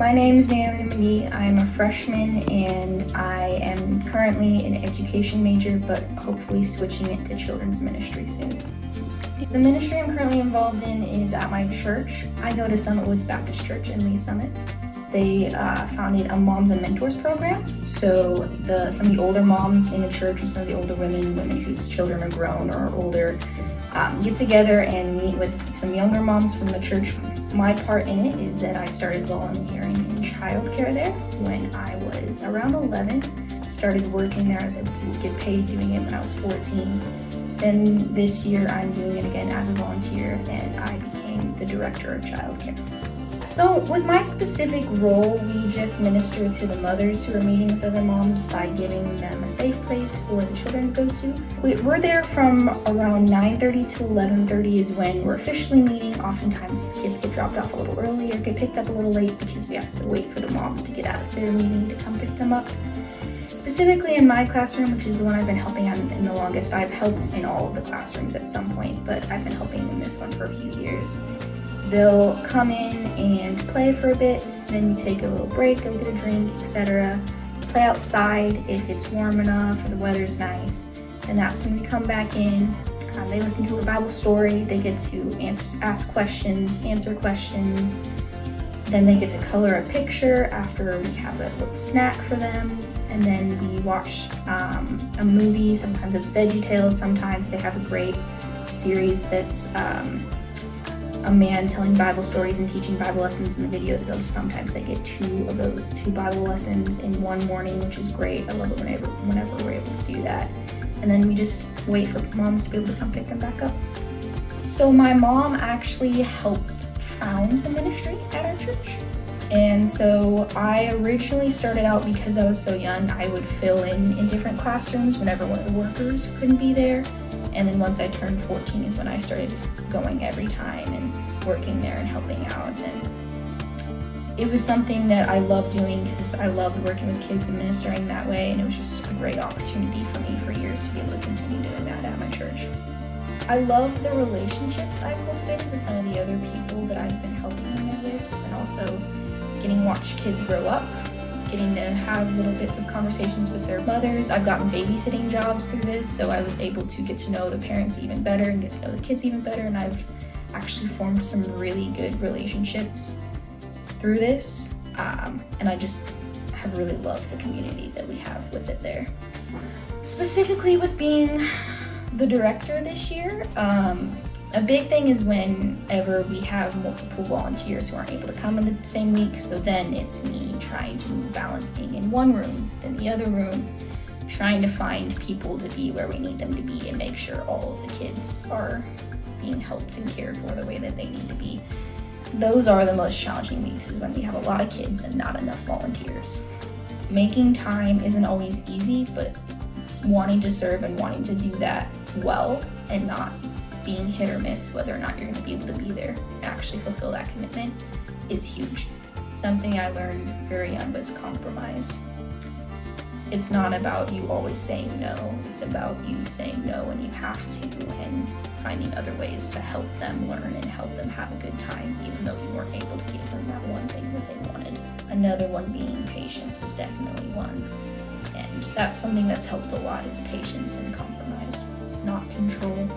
My name is Naomi McGee. I'm a freshman and I am currently an education major, but hopefully switching it to children's ministry soon. The ministry I'm currently involved in is at my church. I go to Summit Woods Baptist Church in Lee Summit. They founded a Moms and Mentors program. So some of the older moms in the church and some of the older women whose children are grown or older, get together and meet with some younger moms from the church. My part in it is that I started volunteering in childcare there when I was around 11. Started working there. I was able to get paid doing it when I was 14. Then this year I'm doing it again as a volunteer and I became the director of childcare. So with my specific role, we just minister to the mothers who are meeting with other moms by giving them a safe place for the children to go to. We're there from around 9:30 to 11:30 is when we're officially meeting. Oftentimes kids get dropped off a little early or get picked up a little late because we have to wait for the moms to get out of their meeting to come pick them up. Specifically in my classroom, which is the one I've been helping out in the longest, I've helped in all of the classrooms at some point, but I've been helping in this one for a few years. They'll come in and play for a bit, then we take a little break, go get a drink, etc. Play outside if it's warm enough or the weather's nice. And that's when we come back in. They listen to a Bible story, they get to ask questions, answer questions. Then they get to color a picture after we have a little snack for them. And then we watch a movie. Sometimes it's VeggieTales, sometimes they have a great series that's a man telling Bible stories and teaching Bible lessons in the video. So sometimes they get two Bible lessons in one morning, which is great. I love it whenever we're able to do that. And then we just wait for moms to be able to come pick them back up. So my mom actually helped found the ministry at our church. And so I originally started out because I was so young, I would fill in different classrooms whenever one of the workers couldn't be there. And then once I turned 14 is when I started going every time and working there and helping out. And it was something that I loved doing because I loved working with kids and ministering that way. And it was just a great opportunity for me for years to be able to continue doing that at my church. I love the relationships I've cultivated with some of the other people that I've been helping them with, and also getting to watch kids grow up, getting to have little bits of conversations with their mothers. I've gotten babysitting jobs through this, so I was able to get to know the parents even better and get to know the kids even better, and I've actually formed some really good relationships through this, and I just have really loved the community that we have with it there. Specifically with being the director this year, a big thing is whenever we have multiple volunteers who aren't able to come in the same week, so then it's me trying to balance being in one room, then the other room, trying to find people to be where we need them to be and make sure all of the kids are being helped and cared for the way that they need to be. Those are the most challenging weeks, is when we have a lot of kids and not enough volunteers. Making time isn't always easy, but wanting to serve and wanting to do that well and not being hit or miss whether or not you're going to be able to be there and actually fulfill that commitment is huge. Something I learned very young was compromise. It's not about you always saying no, it's about you saying no when you have to and finding other ways to help them learn and help them have a good time, even though you weren't able to give them that one thing that they wanted. Another one being patience is definitely one. And that's something that's helped a lot, is patience and compromise, not control.